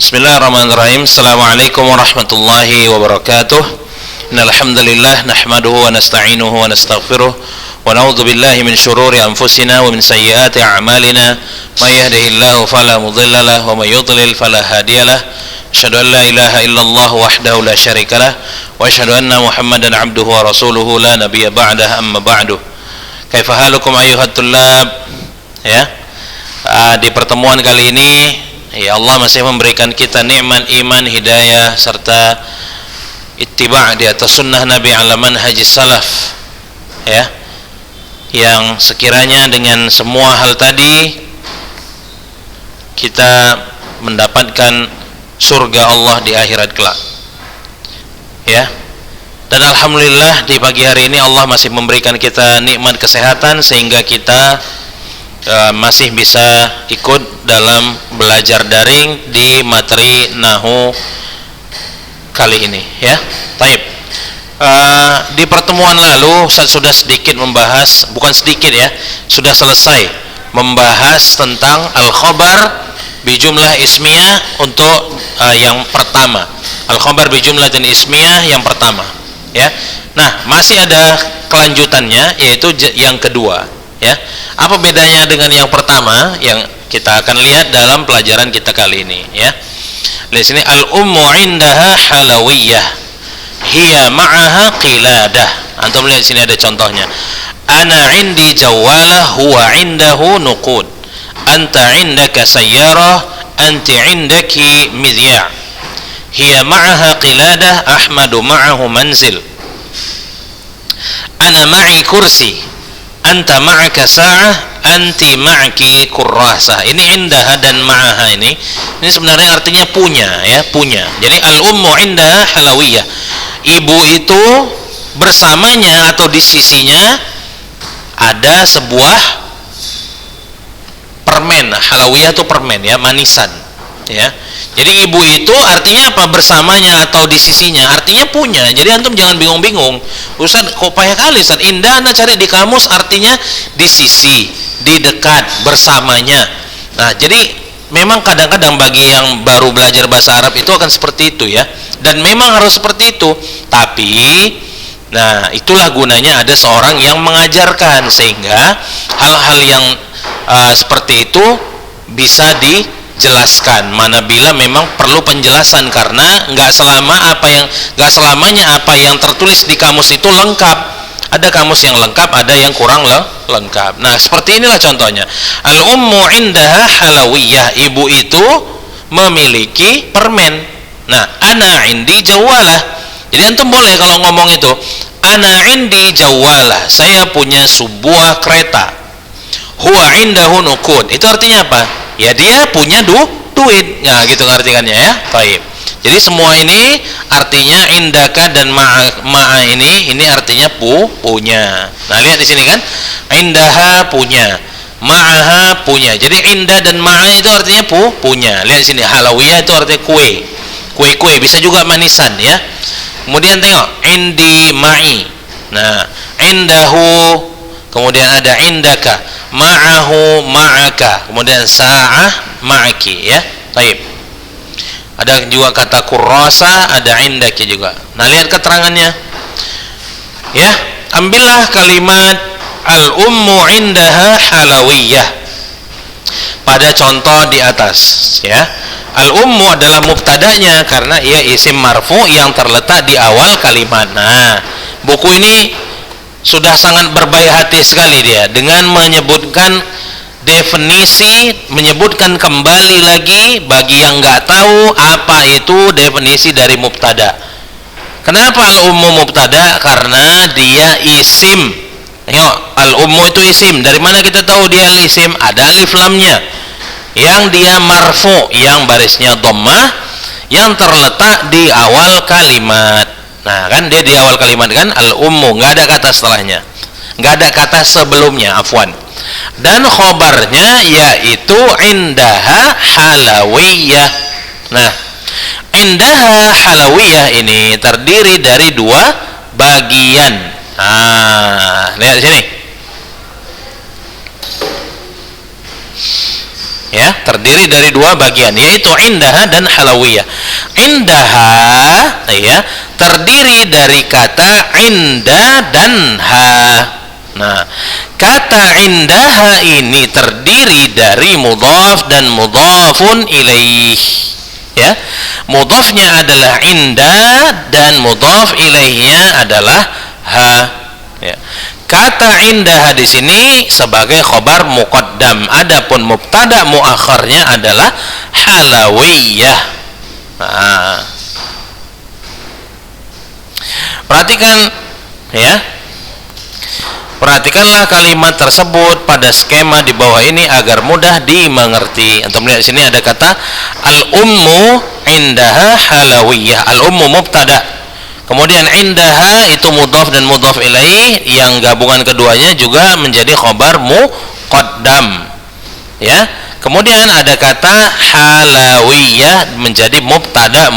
Bismillahirrahmanirrahim. Assalamualaikum warahmatullahi wabarakatuh. Innal hamdalillah nahmaduhu wa nasta'inuhu wa nastaghfiruh wa na'udzu billahi min shururi anfusina wa min sayyiati a'malina. May yahdihillahu fala mudilla lahu wa may yudlil fala hadiyalah. Asyhadu an la ilaha illallah wahdahu la syarikalah wa asyhadu anna Muhammadan 'abduhu wa rasuluhu la nabiyya ba'dah, amma ba'du. Kaifa halukum ayyuhat tullab? Ya. Di pertemuan kali ini ya Allah masih memberikan kita nikmat iman, hidayah serta ittiba' di atas sunnah Nabi ala manhaj salaf, ya, yang sekiranya dengan semua hal tadi kita mendapatkan surga Allah di akhirat kelak, ya. Dan alhamdulillah di pagi hari ini Allah masih memberikan kita nikmat kesehatan sehingga kita masih bisa ikut dalam belajar daring di materi Nahu kali ini, ya. Taib. Di pertemuan lalu Ustaz sudah sedikit membahas, bukan sedikit ya, sudah selesai membahas tentang al-khabar bijumlah ismiyah untuk yang pertama. Al-khabar bijumlah dan ismiyah yang pertama, ya. Nah, masih ada kelanjutannya yaitu yang kedua, ya. Apa bedanya dengan yang pertama yang kita akan lihat dalam pelajaran kita kali ini, ya. Di sini al-ummu indaha halawiyah hiya ma'aha qiladah. Antum lihat sini ada contohnya. Ana indi jawalah huwa indahu nuqud. Anta indaka sayyarah anti indaki midya'. Hiya ma'aha qiladah Ahmadu ma'ahu manzil. Ana ma'i kursi anta ma'aka sa'ah anti ma'aki kurrasah. Ini indaha dan ma'aha ini sebenarnya artinya punya, ya, punya. Jadi al-ummu indaha halawiyah, ibu itu bersamanya atau di sisinya ada sebuah permen. Halawiyah itu permen, ya, manisan, ya. Jadi ibu itu artinya apa? Bersamanya atau di sisinya, artinya punya. Jadi antum jangan bingung-bingung. Ustaz, kok payah kali Ustaz? Indah Anda cari di kamus artinya di sisi, di dekat, bersamanya. Nah, jadi memang kadang-kadang bagi yang baru belajar bahasa Arab itu akan seperti itu, ya. Dan memang harus seperti itu. Tapi nah, itulah gunanya ada seorang yang mengajarkan sehingga hal-hal yang seperti itu bisa dijelaskan manabila memang perlu penjelasan, karena nggak selamanya apa yang tertulis di kamus itu lengkap. Ada kamus yang lengkap, ada yang kurang lengkap. Nah, seperti inilah contohnya. Al-ummu indaha halawiyah, ibu itu memiliki permen. Nah, ana indi jawalah. Jadi antum boleh kalau ngomong itu, ana indi jawalah, saya punya sebuah kereta. Huwa indahu nuqud. Itu artinya apa? Ya, dia punya duit. Nah, gitu artikannya, ya. Baik. Jadi semua ini artinya indaka dan ma'a ini artinya punya. Nah, lihat di sini kan, indaha punya, ma'aha punya. Jadi indah dan ma'a itu artinya punya. Lihat di sini, halawiyah itu artinya kue, bisa juga manisan, ya. Kemudian tengok indi ma'i. Nah, indahu, kemudian ada indaka, ma'ahu ma'aka, kemudian sa'ah ma'aki, ya. Baik. Ada juga kata kurrasa, ada indaki juga. Nah, lihat keterangannya, ya. Ambillah kalimat al-ummu indaha halawiyah pada contoh di atas, ya. Al-ummu adalah mubtadanya karena ia isim marfu yang terletak di awal kalimat. Nah, buku ini sudah sangat berbaik hati sekali dia dengan menyebutkan definisi, menyebutkan kembali lagi bagi yang nggak tahu apa itu definisi dari mubtada. Kenapa al-ummu mubtada? Karena dia isim. Tengok, al-ummu itu isim. Dari mana kita tahu dia isim? Ada alif lamnya. Yang dia marfu, yang barisnya dhammah, yang terletak di awal kalimat. Nah, kan dia di awal kalimat kan, al-ummu, nggak ada kata setelahnya, nggak ada kata sebelumnya, afwan. Dan khobarnya yaitu indaha halawiyah. Nah, indaha halawiyah ini terdiri dari dua bagian. Lihat di sini, ya, terdiri dari dua bagian, yaitu indaha dan halawiyah. Indaha ya, terdiri dari kata inda dan ha. Nah, kata indaha ini terdiri dari mudhaf dan mudhafun ilaih. Ya, mudhafnya adalah inda dan mudhaf ilaihnya adalah ha. Ya. Kata indaha di sini sebagai khobar muqaddam, adapun mubtada muakharnya adalah halawiyah. Nah, perhatikan ya, perhatikanlah kalimat tersebut pada skema di bawah ini agar mudah dimengerti. Antum lihat sini ada kata al-ummu indaha halawiyah. Al-ummu mubtada, kemudian indaha itu mudhaf dan mudhaf ilaih, yang gabungan keduanya juga menjadi khobar muqaddam. Ya. Kemudian ada kata halawiyah menjadi mubtada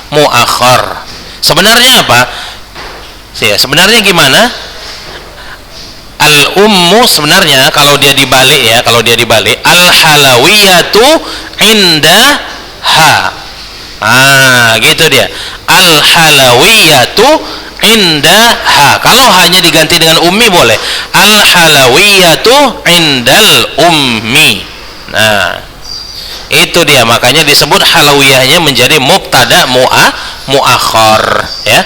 muakhar. Sebenarnya apa? Ya, sebenarnya gimana? Al-ummu sebenarnya kalau dia dibalik ya, kalau dia dibalik al-halawiyatu indaha. Gitu dia. Al-halawiyatu indaha. Kalau hanya diganti dengan ummi boleh. Al-halawiyatu indal ummi. Nah, itu dia, makanya disebut halawiyahnya menjadi mubtada muakhar ya.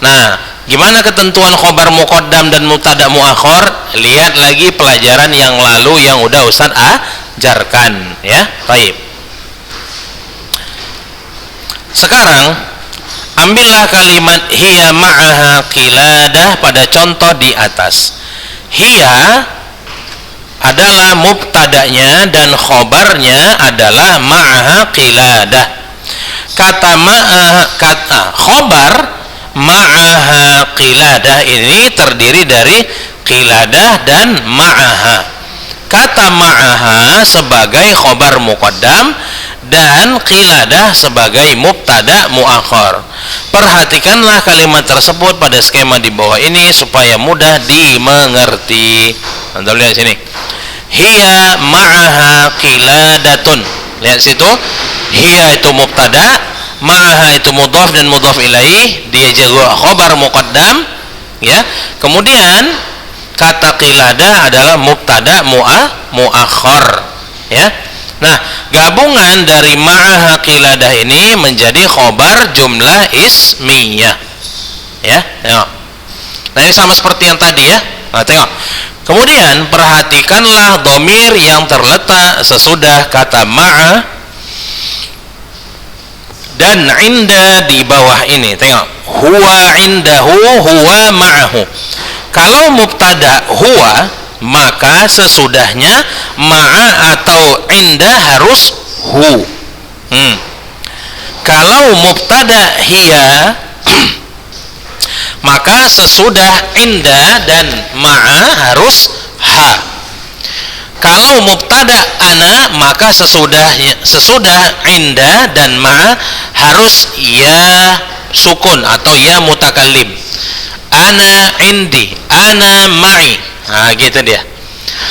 Nah, gimana ketentuan khobar muqaddam dan mubtada muakhar? Lihat lagi pelajaran yang lalu yang udah Ustaz ajarkan ya. Baik. Sekarang ambillah kalimat hiya ma'aha qiladah pada contoh di atas. Hiya adalah mubtadanya dan khobarnya adalah ma'aha qiladah. Kata khobar ma'aha qiladah ini terdiri dari qiladah dan ma'aha. Kata ma'aha sebagai khobar muqaddam dan qiladah sebagai mubtada muakhar. Perhatikanlah kalimat tersebut pada skema di bawah ini supaya mudah dimengerti. Anda lihat sini. Hiya ma'aha qiladatun. Lihat situ. Hiya itu mubtada, ma'aha itu mudhaf dan mudhaf ilaih, dia juga khobar muqaddam ya. Kemudian kata qiladah adalah mubtada muakhar ya. Nah, gabungan dari ma'aha qiladah ini menjadi khobar jumlah ismiyah ya. Tengok. Nah, ini sama seperti yang tadi ya. Nah, tengok. Kemudian perhatikanlah dhamir yang terletak sesudah kata ma'a dan inda di bawah ini. Tengok. Huwa indahu, huwa ma'ahu. Kalau mubtada huwa, maka sesudahnya ma'a atau inda harus hu. Kalau mubtada hiya, maka sesudah inda dan ma'a harus ha. Kalau mubtada ana, maka sesudah inda dan ma'a harus ya sukun atau ya mutakallim. Ana indi, ana ma'i. Nah, gitu dia.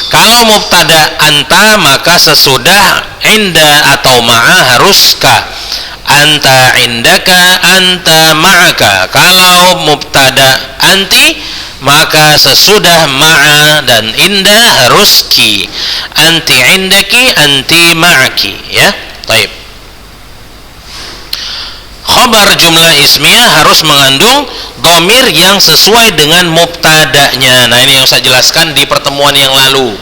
Kalau mubtada anta, maka sesudah inda atau ma'a harus ka. Anta indaka, anta ma'aka. Kalau mubtada anti, maka sesudah ma'a dan inda harus ki. Anti indaki, anti ma'aki ya. Baik. Khobar jumlah ismiyah harus mengandung dhamir yang sesuai dengan mubtadanya. Nah, ini yang saya jelaskan di pertemuan yang lalu.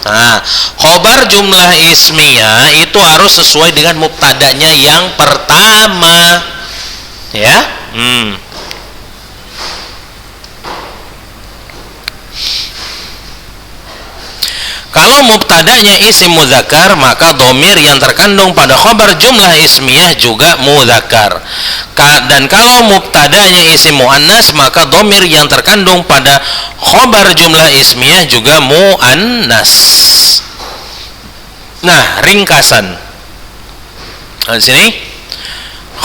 Nah, khobar jumlah ismiyah itu harus sesuai dengan mubtadanya yang pertama ya. Kalau mubtadanya isim muzakkar, maka dhamir yang terkandung pada khobar jumlah ismiyah juga muzakkar. Dan kalau mubtadanya isim muannas, maka dhamir yang terkandung pada khobar jumlah ismiyah juga muannas. Nah, ringkasan. Di sini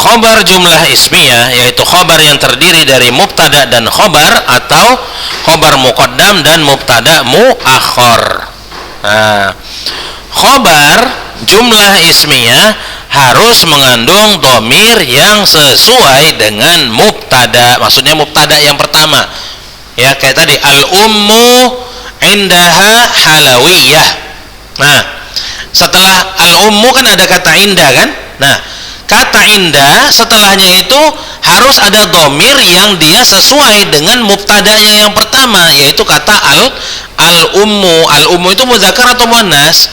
khobar jumlah ismiyah yaitu khobar yang terdiri dari mubtada dan khobar atau khobar muqaddam dan mubtada muakhar. Nah, khobar jumlah ismiyah harus mengandung dhamir yang sesuai dengan mubtada. Maksudnya mubtada yang pertama. Ya, kayak tadi al-ummu indaha halawiyah. Nah, setelah al-ummu kan ada kata indah kan? Nah, kata indah setelahnya itu harus ada dhamir yang dia sesuai dengan mubtadanya yang pertama, yaitu kata al-ummu. Al-ummu itu muzakkar atau muannas?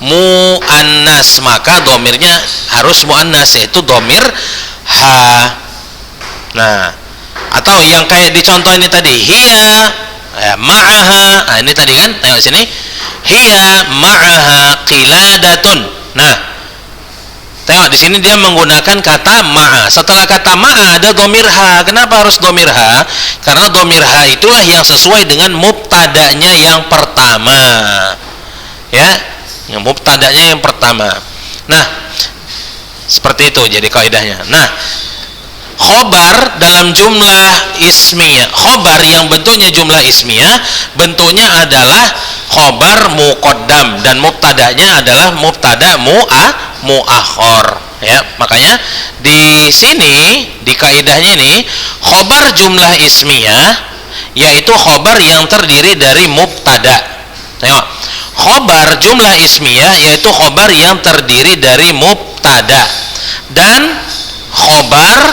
Muannas, maka dhamirnya harus muannas, yaitu dhamir ha. Nah, atau yang kayak dicontoh ini tadi, hiya ya, ma'aha. Nah, ini tadi kan, tengok sini, hiya ma'aha qiladatun. Nah, tengok di sini dia menggunakan kata ma'a. Setelah kata ma'a ada dhamir ha. Kenapa harus dhamir ha? Karena dhamir ha itulah yang sesuai dengan mubtadanya yang pertama. Ya, yang mubtadanya yang pertama. Nah, seperti itu jadi kaidahnya. Nah, khobar dalam jumlah ismiyah, khobar yang bentuknya jumlah ismiyah, bentuknya adalah khobar muqaddam dan mubtadanya adalah mubtada muakhor. Ya, makanya di sini di kaidahnya ini khobar jumlah ismiyah yaitu khobar yang terdiri dari mubtada. Tengok, khobar jumlah ismiyah yaitu khobar yang terdiri dari mubtada dan khobar,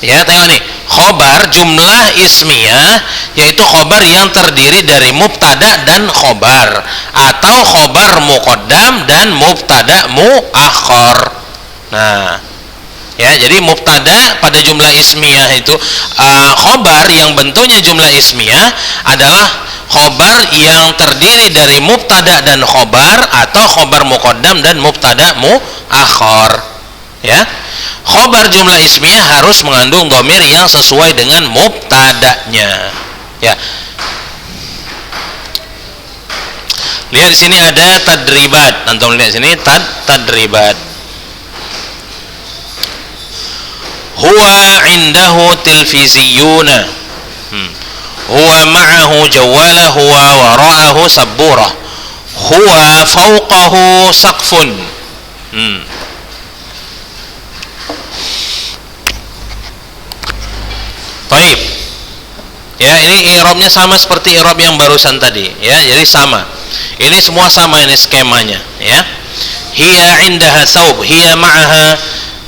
ya tengok nih, khobar jumlah ismiyah yaitu khobar yang terdiri dari mubtada dan khobar, atau khobar muqaddam dan mubtada muakhor. Nah, ya, jadi mubtada pada jumlah ismiyah itu khobar yang bentuknya jumlah ismiyah adalah khobar yang terdiri dari mubtada dan khobar, atau khobar muqaddam dan mubtada muakhor. Ya, khobar jumlah ismiyah harus mengandung dhamir yang sesuai dengan mubtadanya. Ya, lihat di sini ada tadribat. Antum lihat sini tadribat. Huwa indahu televiziyuna. Huwa ma'ahu jawala, huwa wara'ahu sabburah, huwa fawqahu saqfun. Baik. Ya, ini i'rabnya sama seperti i'rab yang barusan tadi, ya. Jadi sama. Ini semua sama ini skemanya, ya. Hiya indaha thawb, hiya ma'aha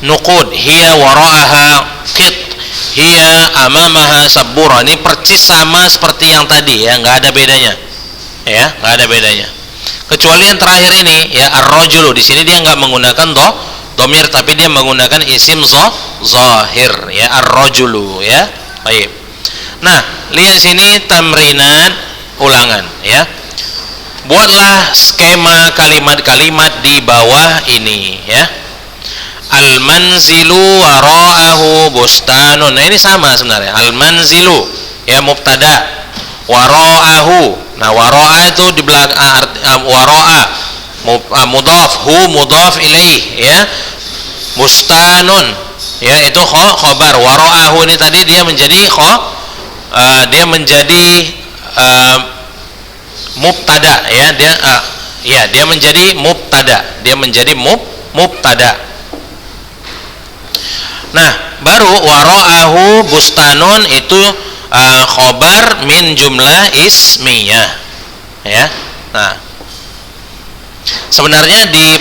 nuqud, hiya wara'aha qit, hiya amamaha sabbura. Ini persis sama seperti yang tadi, ya, nggak ada bedanya. Ya, nggak ada bedanya. Kecuali yang terakhir ini, ya, ar-rajulu. Di sini dia nggak menggunakan dhamir, tapi dia menggunakan isim zahir, ya, ar-rajulu, ya. Baik. Nah, lihat sini tamrinat ulangan, ya. Buatlah skema kalimat-kalimat di bawah ini, ya. Al-manzilu wara'ahu bustanun. Nah, ini sama sebenarnya. Al-manzilu, ya, mubtada. Wara'ahu. Nah, wara'a itu di belakang wara'a mudhaf, hu mudhaf ilaih, ya. Bustanun, ya, itu khobar. Wara'ahu ini tadi dia menjadi mubtada, ya. Dia menjadi mubtada. Dia menjadi mubtada. Nah, baru wara'ahu bustanun itu khobar min jumlah ismiyah, ya. Nah, sebenarnya di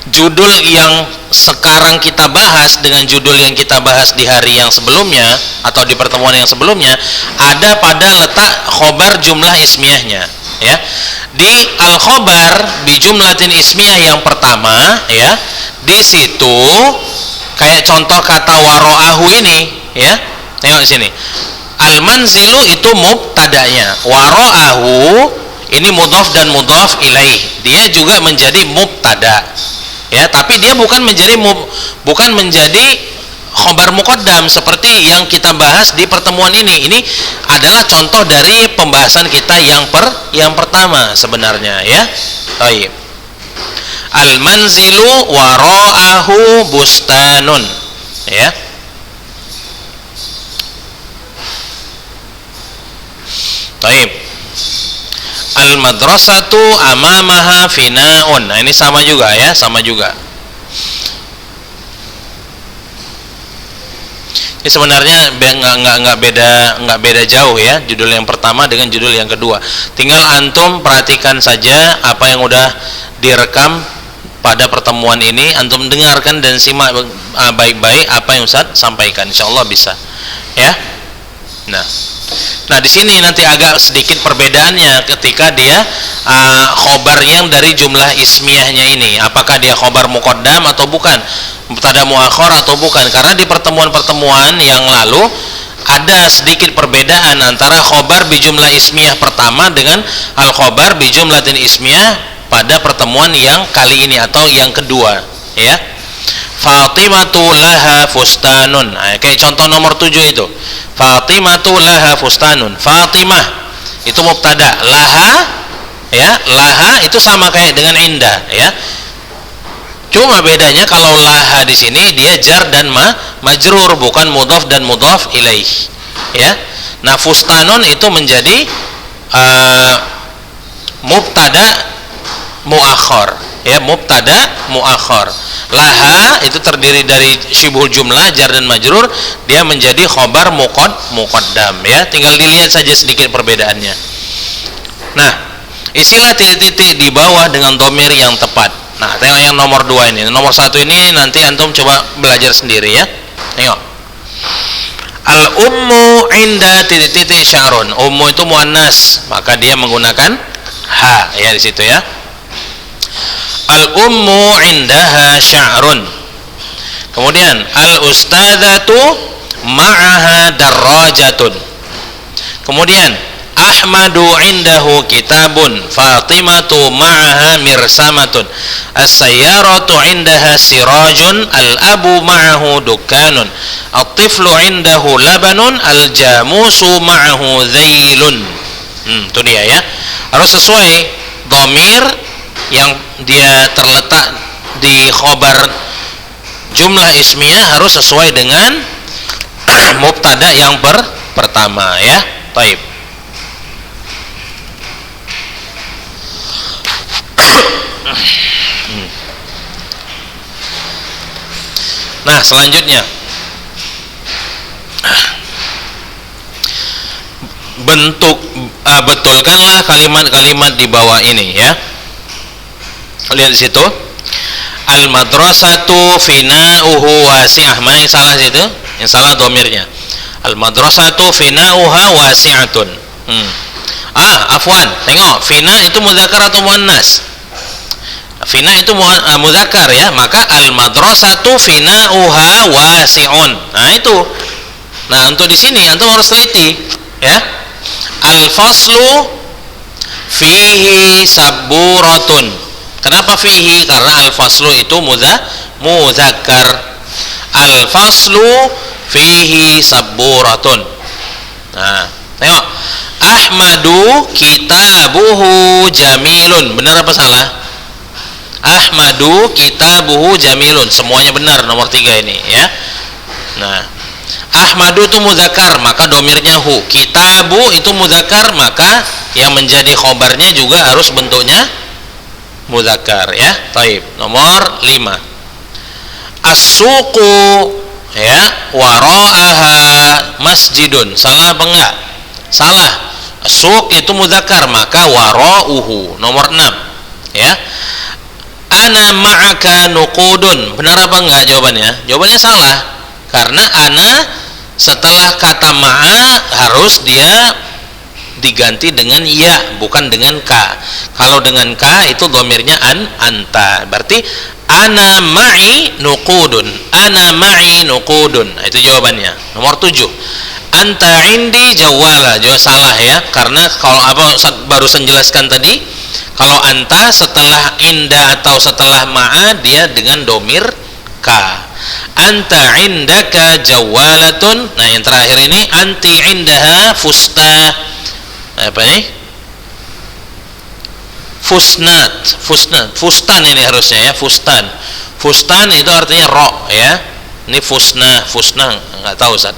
judul yang sekarang kita bahas dengan judul yang kita bahas di hari yang sebelumnya atau di pertemuan yang sebelumnya ada pada letak khobar jumlah ismiyahnya, ya. Di al-khobar bi jumlatin ismiyah yang pertama, ya, di situ kayak contoh kata wara'ahu ini, ya. Tengok di sini. Al-manzilu itu mubtadanya, wara'ahu ini mudhaf dan mudhaf ilaih. Dia juga menjadi mubtada. Ya, tapi dia bukan menjadi khobar muqaddam seperti yang kita bahas di pertemuan ini. Ini adalah contoh dari pembahasan kita yang pertama sebenarnya, ya. Baik. Al-manzilu wara'ahu bustanun, ya. Baik. Al madrasatu amamaha finaun. Nah, ini sama juga ya, sama juga. Ini sebenarnya nggak beda jauh ya, judul yang pertama dengan judul yang kedua. Tinggal antum perhatikan saja apa yang udah direkam pada pertemuan ini, antum dengarkan dan simak baik-baik apa yang Ustaz sampaikan, insyaallah bisa ya. Nah di sini nanti agak sedikit perbedaannya ketika dia khobar yang dari jumlah ismiyahnya ini, apakah dia khobar muqaddam atau bukan, mubtada muakhar atau bukan, karena di pertemuan-pertemuan yang lalu ada sedikit perbedaan antara khobar bi jumlah ismiyah pertama dengan al khobar bi jumlatin ismiyah pada pertemuan yang kali ini atau yang kedua ya. Fatimatu laha fustanun. Nah, kayak contoh nomor 7 itu. Fatimatu laha fustanun. Fatimah itu mubtada, laha ya, laha itu sama kayak dengan indah ya. Cuma bedanya kalau laha di sini dia jar dan majrur, bukan mudhaf dan mudhaf ilaih ya. Nah, fustanun itu menjadi mubtada muakhar ya, mubtada muakhar. Laha itu terdiri dari syibhul jumlah jar dan majrur, dia menjadi khobar muqaddam ya. Tinggal dilihat saja sedikit perbedaannya. Nah, isilah titik-titik di bawah dengan dhamir yang tepat. Nah, tengok yang nomor 2 ini. Nomor 1 ini nanti antum coba belajar sendiri ya. Tengok. Al ummu inda titik-titik sya'run. Ummu itu muannas, maka dia menggunakan ha ya di situ ya. Al ummu indaha sya'run. Kemudian al ustadzatu ma'aha darrajatun. Kemudian Ahmadu indahu kitabun, Fatimatu ma'aha mirsamatun, as-sayyaratu indaha sirajun, al-abu ma'ahu dukkanun, at-tiflu indahu labanun, al-jamusu ma'ahu dhailun. Itu dia ya. Harus sesuai dhamir yang dia terletak di khobar jumlah ismiyah, harus sesuai dengan mubtada yang pertama ya. Baik. Nah, selanjutnya betulkanlah kalimat-kalimat di bawah ini ya. Lihat di situ. Al madrasatu fina'uhu wasi'ah. Mana yang salah situ? Yang salah dhamirnya. Al madrasatu fina'uha wasi'atun. Afwan. Tengok, fina itu mudzakkar atau muannas? Fina itu mudzakkar ya, maka al madrasatu fina'uha wasi'un. Nah, itu. Nah, untuk di sini antum harus teliti ya. Al faslu fihi saburatun. Kenapa fihi? Karena al-faslu itu mudzakkar. Al-faslu fihi saburatun. Nah, tengok. Ahmadu kitabuhu jamilun. Benar apa salah? Ahmadu kitabuhu jamilun. Semuanya benar, nomor 3 ini ya. Nah, Ahmadu itu mudzakkar, maka domirnya hu. Kitabu itu mudzakkar, maka yang menjadi khobarnya juga harus bentuknya mudzakkar ya. Taib. Nomor 5. As-suqu ya, wara'aha masjidun. Salah apa enggak? Salah. As-suq itu mudzakkar, maka wara'uhu. Nomor 6 ya. Ana ma'aka nuqudun. Benar apa enggak jawabannya? Jawabannya salah. Karena ana setelah kata ma'a harus dia diganti dengan ya, bukan dengan ka. Kalau dengan ka itu dhamirnya anta. Berarti ana ma'i nuqudun. Ana ma'i nuqudun. Itu jawabannya. Nomor 7. Anta indi jawala. Jawab salah ya, karena kalau apa barusan jelaskan tadi, kalau anta setelah inda atau setelah ma'a dia dengan dhamir ka. Anta indaka jawalatun. Nah, yang terakhir ini anti indaha fusta. Apa ini? Fustan ini harusnya ya, fustan. Fustan itu artinya ro ya. Ini fusna nggak tahu Ustaz.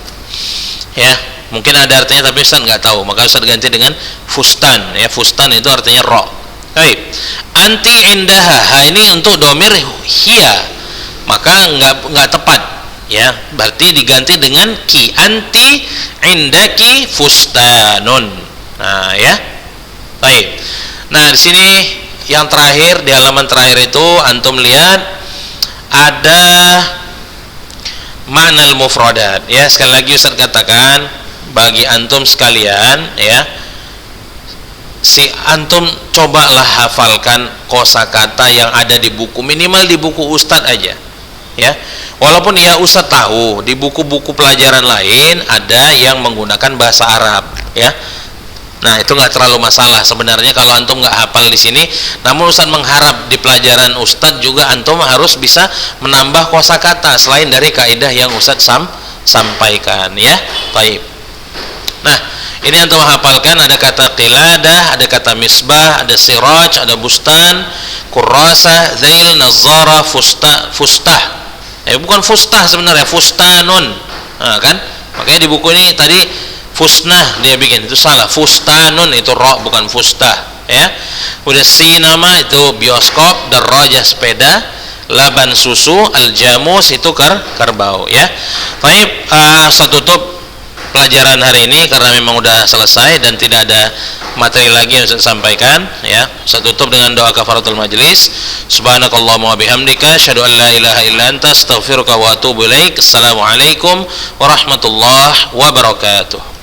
Ya. Mungkin ada artinya tapi Ustaz nggak tahu, maka Ustaz ganti dengan fustan ya. Fustan itu artinya ro. Baik. Anti indaha, ini untuk domir hiya, maka nggak tepat ya, berarti diganti dengan ki. Anti indaki fustanun. Nah ya. Baik. Nah di sini yang terakhir, di halaman terakhir itu antum lihat ada ma'nal mufradat ya. Sekali lagi Ustaz katakan bagi antum sekalian ya, si antum cobalah hafalkan kosakata yang ada di buku, minimal di buku Ustaz aja ya. Walaupun ya Ustaz tahu di buku-buku pelajaran lain ada yang menggunakan bahasa Arab ya. Nah itu nggak terlalu masalah sebenarnya kalau antum nggak hafal di sini. Namun Ustaz mengharap di pelajaran Ustaz juga antum harus bisa menambah kosakata selain dari kaidah yang Ustaz sampaikan ya. Baik. Nah ini antum hafalkan, ada kata qiladah, ada kata misbah, ada siraj, ada bustan, kurrasa, zail, nazara, fustah. Bukan fustah sebenarnya, fustanun. Nah, kan? Makanya di buku ini tadi fusnah dia bikin, itu salah. Fustanun itu ro, bukan fustah ya. Udah sinama itu bioskop, daraja sepeda, laban susu, aljamus itu kerbau ya. Baik, saya tutup pelajaran hari ini karena memang udah selesai dan tidak ada materi lagi yang saya sampaikan ya. Saya tutup dengan doa kafaratul majlis. Subhanakallahumma wa bihamdika asyhadu an la ilaha illa anta astaghfiruka wa atubu ilaik. Assalamualaikum warahmatullahi wabarakatuh.